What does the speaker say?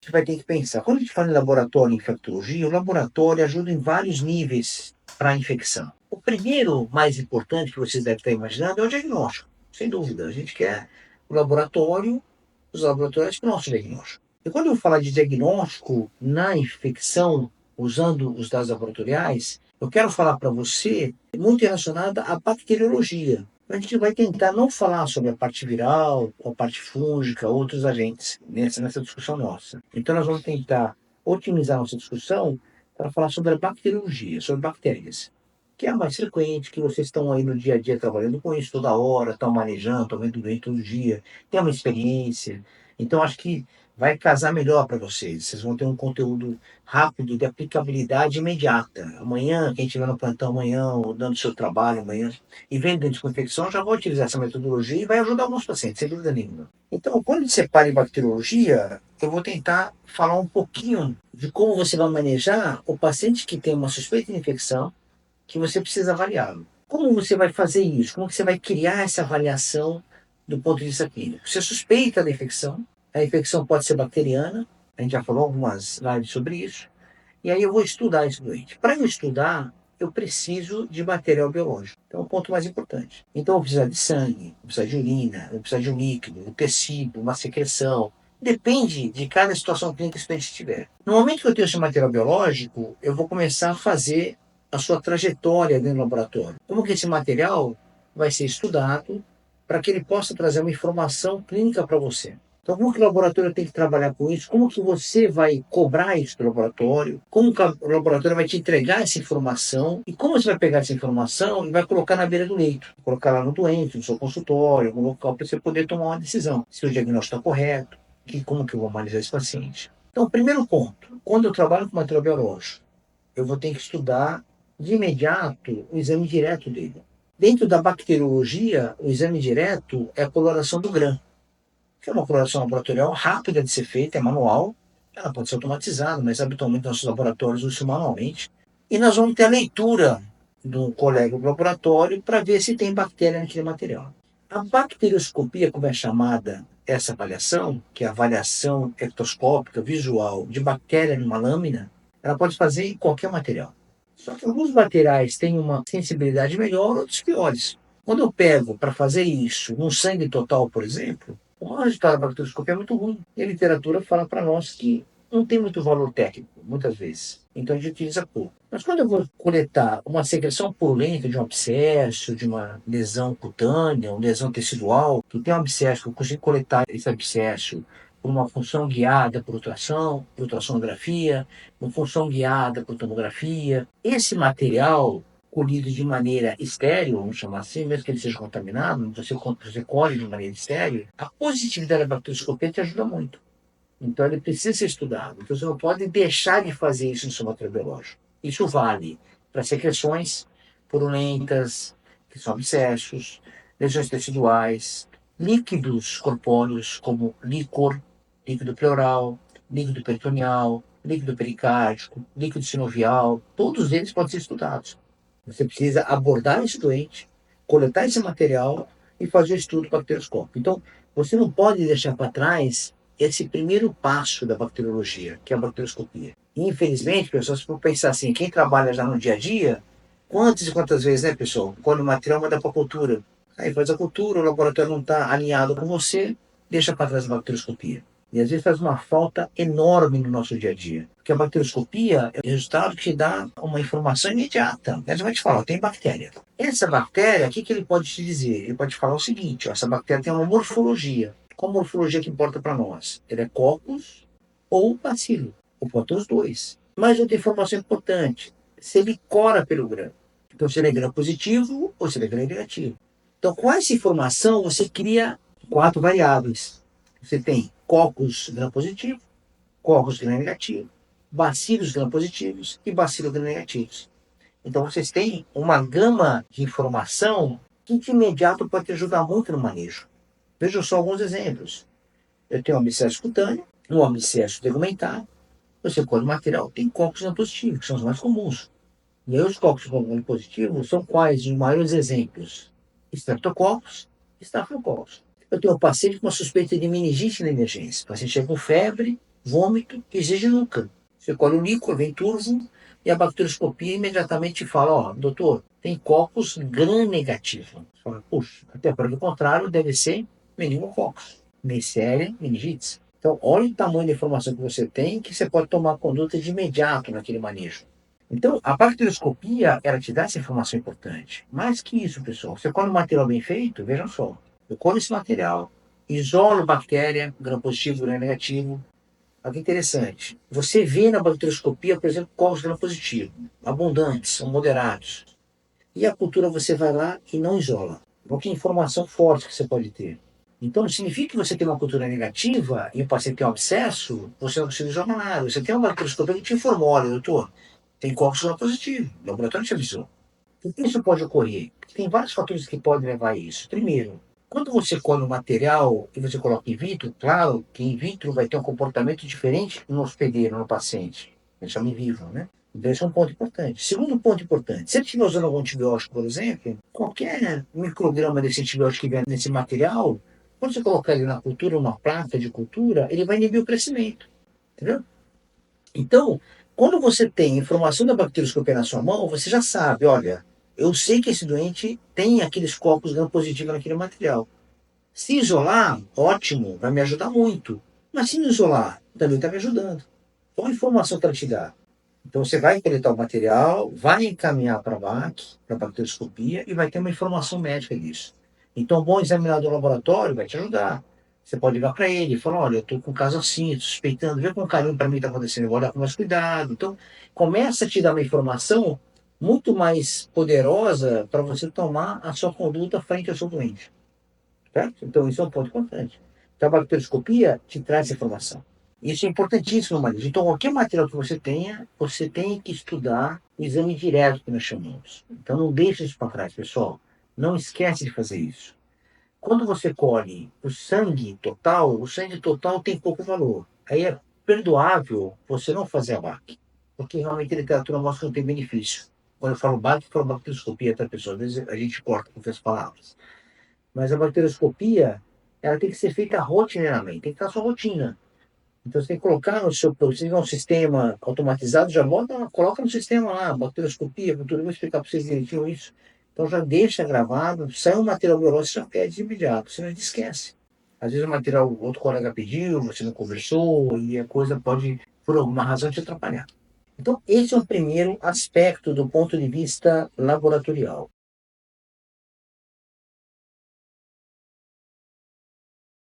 você vai ter que pensar. Quando a gente fala em laboratório em infectologia, o laboratório ajuda em vários níveis para a infecção. O primeiro, mais importante, que vocês devem estar imaginando, é o diagnóstico. Sem dúvida, a gente quer o laboratório, os laboratórios para o nosso diagnóstico. E quando eu falar de diagnóstico na infecção, usando os dados laboratoriais, eu quero falar para você muito relacionada à bacteriologia. A gente vai tentar não falar sobre a parte viral, a parte fúngica, outros agentes nessa discussão nossa. Então nós vamos tentar otimizar nossa discussão para falar sobre a bacteriologia, sobre bactérias, que é a mais frequente, que vocês estão aí no dia a dia trabalhando com isso toda hora, estão manejando, estão vendo doente todo dia, tem uma experiência. Então acho que vai casar melhor para vocês. Vocês vão ter um conteúdo rápido, de aplicabilidade imediata. Amanhã, quem estiver no plantão amanhã, ou dando seu trabalho amanhã, e vendo dentro de infecção, já vou utilizar essa metodologia e vai ajudar alguns pacientes, sem dúvida nenhuma. Então, quando se separa em bacteriologia, eu vou tentar falar um pouquinho de como você vai manejar o paciente que tem uma suspeita de infecção, que você precisa avaliá-lo. Como você vai fazer isso? Como você vai criar essa avaliação do ponto de vista clínico? Você suspeita da infecção, a infecção pode ser bacteriana, a gente já falou algumas lives sobre isso, e aí eu vou estudar esse doente. Para eu estudar, eu preciso de material biológico. Então é o ponto mais importante. Então eu vou precisar de sangue, vou precisar de urina, eu vou precisar de um líquido, um tecido, uma secreção. Depende de cada situação clínica que o doente tiver. No momento que eu tenho esse material biológico, eu vou começar a fazer a sua trajetória dentro do laboratório. Como que esse material vai ser estudado para que ele possa trazer uma informação clínica para você. Então, como que o laboratório tem que trabalhar com isso? Como que você vai cobrar isso do laboratório? Como que o laboratório vai te entregar essa informação? E como você vai pegar essa informação e vai colocar na beira do leito? Colocar lá no doente, no seu consultório, no local para você poder tomar uma decisão. Se o diagnóstico está correto, e como que eu vou analisar esse paciente. Então, primeiro ponto, quando eu trabalho com material biológico, eu vou ter que estudar de imediato o exame direto dele. Dentro da bacteriologia, o exame direto é a coloração do GRAM, que é uma coloração laboratorial rápida de ser feita, é manual, ela pode ser automatizada, mas habitualmente nossos laboratórios usam manualmente. E nós vamos ter a leitura do colega do laboratório para ver se tem bactéria naquele material. A bacterioscopia, como é chamada essa avaliação, que é a avaliação ectoscópica visual de bactéria numa lâmina, ela pode fazer em qualquer material. Só que alguns materiais têm uma sensibilidade melhor, outros piores. Quando eu pego para fazer isso num sangue total, por exemplo, o resultado da bacterioscopia é muito ruim. E a literatura fala para nós que não tem muito valor técnico, muitas vezes. Então a gente utiliza pouco. Mas quando eu vou coletar uma secreção purulenta de um abscesso, de uma lesão cutânea, uma lesão tecidual, que tem um abscesso, que eu consigo coletar esse abscesso por uma função guiada por ultrassom, por ultrassonografia, uma função guiada por tomografia. Esse material colhido de maneira estéril, vamos chamar assim, mesmo que ele seja contaminado, você colhe de maneira estéril, a positividade da bacterioscopia te ajuda muito. Então ele precisa ser estudado. Então você não pode deixar de fazer isso no seu material biológico. Isso vale para secreções purulentas, que são abscessos, lesões teciduais, líquidos corpóreos como líquor, líquido pleural, líquido peritoneal, líquido pericárdico, líquido sinovial, todos eles podem ser estudados. Você precisa abordar esse doente, coletar esse material e fazer o estudo bacterioscópico. Então, você não pode deixar para trás esse primeiro passo da bacteriologia, que é a bacterioscopia. E, infelizmente, pessoal, se for pensar assim, quem trabalha já no dia a dia, quantas e quantas vezes, né, pessoal, quando o material manda para a cultura, aí faz a cultura, o laboratório não está alinhado com você, deixa para trás a bacterioscopia. E às vezes faz uma falta enorme no nosso dia a dia. Porque a bacterioscopia é o resultado que te dá uma informação imediata. Ele vai te falar, tem bactéria. Essa bactéria, o que ele pode te dizer? Ele pode te falar o seguinte, ó, essa bactéria tem uma morfologia. Qual morfologia que importa para nós? Ele é coccus ou bacilo? Ou pode ter os dois. Mas outra informação importante, se ele cora pelo grão. Então, se ele é gram positivo ou se ele é gram negativo. Então, com essa informação, você cria 4 variáveis. Você tem coccus gram positivo, coccus gram negativo, bacilos gram positivos e bacilos gram negativos. Então, vocês têm uma gama de informação que de imediato pode te ajudar muito no manejo. Vejam só alguns exemplos. Eu tenho um abscesso cutâneo, um abscesso tegumentar. Você colhe o material, tem coccus gram positivo, que são os mais comuns. E aí os coccus gram positivos são quais os maiores exemplos? Streptococcus e Staphylococcus. Eu tenho um paciente com uma suspeita de meningite na emergência. O paciente chega com febre, vômito, exige nuca. Você colhe o líquor, vem turvo, e a bacterioscopia imediatamente fala, ó, doutor, tem cocos gram-negativo. Você fala, puxa, até para o contrário, deve ser meningococos, Neisseria meningitidis. Então, olha o tamanho da informação que você tem, que você pode tomar conduta de imediato naquele manejo. Então, a bacterioscopia, ela te dá essa informação importante. Mais que isso, pessoal, você colhe um material bem feito, vejam só, eu colho esse material, isolo bactéria, gram-positivo, gram-negativo. Olha que interessante. Você vê na bacterioscopia, por exemplo, cocos gram-positivo, abundantes ou moderados. E a cultura você vai lá e não isola. Olha que informação forte que você pode ter. Então, significa que você tem uma cultura negativa e o paciente tem um abscesso, você não precisa isolar nada. Você tem uma bacterioscopia que te informou, olha, doutor, tem cocos gram-positivo. O laboratório te avisou. Por que isso pode ocorrer? Tem vários fatores que podem levar a isso. Primeiro, quando você colhe um material e você coloca in vitro, claro que in vitro vai ter um comportamento diferente no hospedeiro, no paciente. A gente chama in vivo, né? Então, esse é um ponto importante. Segundo ponto importante, se ele estiver usando algum antibiótico, por exemplo, qualquer micrograma desse antibiótico que vier nesse material, quando você colocar ele na cultura, uma placa de cultura, ele vai inibir o crescimento. Entendeu? Então, quando você tem informação da bacterioscopia na sua mão, você já sabe, olha, eu sei que esse doente tem aqueles cocos gram-positivos naquele material. Se isolar, ótimo, vai me ajudar muito. Mas se não isolar, também está me ajudando. Qual a informação que ela te dá? Então você vai coletar o material, vai encaminhar para a BAC, para a bacterioscopia, e vai ter uma informação médica disso. Então, um bom examinador do laboratório vai te ajudar. Você pode ligar para ele e falar, olha, eu estou com um caso assim, suspeitando, vê com carinho para mim está acontecendo, eu vou olhar com mais cuidado. Então, começa a te dar uma informação muito mais poderosa para você tomar a sua conduta frente ao seu doente. Certo? Então, isso é um ponto importante. Então, a bacterioscopia te traz essa informação. Isso é importantíssimo no manejo. Então, qualquer material que você tem que estudar o exame direto que nós chamamos. Então, não deixe isso para trás, pessoal. Não esquece de fazer isso. Quando você colhe o sangue total tem pouco valor. Aí é perdoável você não fazer a BAC, porque realmente a literatura mostra que não tem benefício. Quando eu falo BAC, eu falo bacterioscopia, tá, pessoal? Às vezes a gente corta com as palavras. Mas a bacterioscopia, ela tem que ser feita rotineiramente, tem que estar na sua rotina. Então você tem que colocar no seu, se tiver um sistema automatizado, já bota, coloca no sistema lá, bacterioscopia, tudo, eu vou explicar para vocês direitinho isso. Então já deixa gravado, sai um material biológico, você já pede de imediato, senão a gente esquece. Às vezes o material, outro colega pediu, você não conversou, e a coisa pode, por alguma razão, te atrapalhar. Então, esse é o primeiro aspecto do ponto de vista laboratorial.